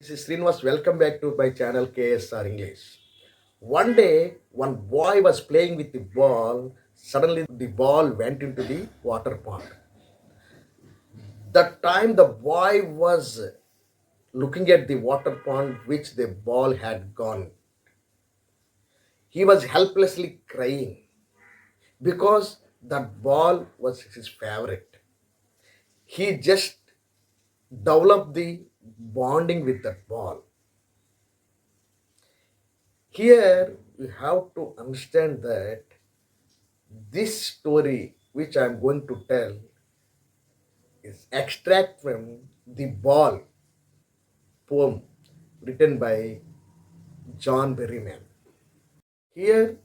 This is Srinivas. Welcome back to my channel KSR English. One day, one boy was playing with the ball. Suddenly, the ball went into the water pond. That time, the boy was looking at the water pond which the ball had gone. He was helplessly crying because that ball was his favorite. He just developed the bonding with that ball. Here, we have to understand that this story, which I am going to tell, is extract from the Ball poem written by John Berryman. Here,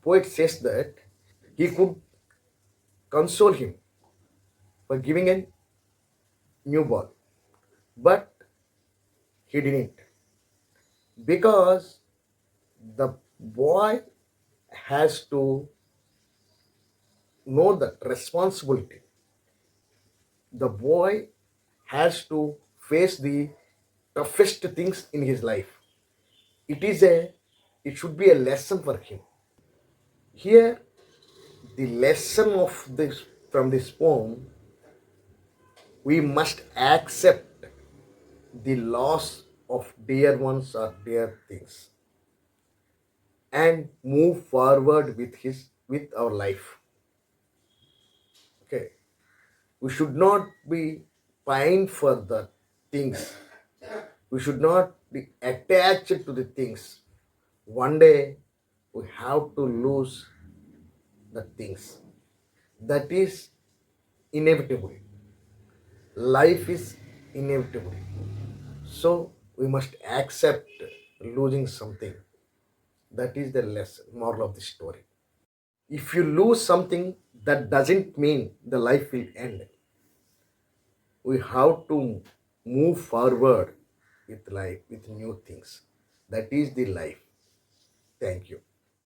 poet says that he could console him for giving a new ball, but he didn't because the boy has to know the responsibility. The boy has to face the toughest things in his life. It should be a lesson for him. Here, the lesson of this from this poem, we must accept the loss of dear ones or dear things and move forward with our life. Okay, we should not be pine for the things. We should not be attached to the things. One day we have to lose the things. That is inevitable. Life is inevitable. So we must accept losing something. That is the lesson, moral of the story. If you lose something, that doesn't mean the life will end. We have to move forward with life, with new things. That is the life. Thank you.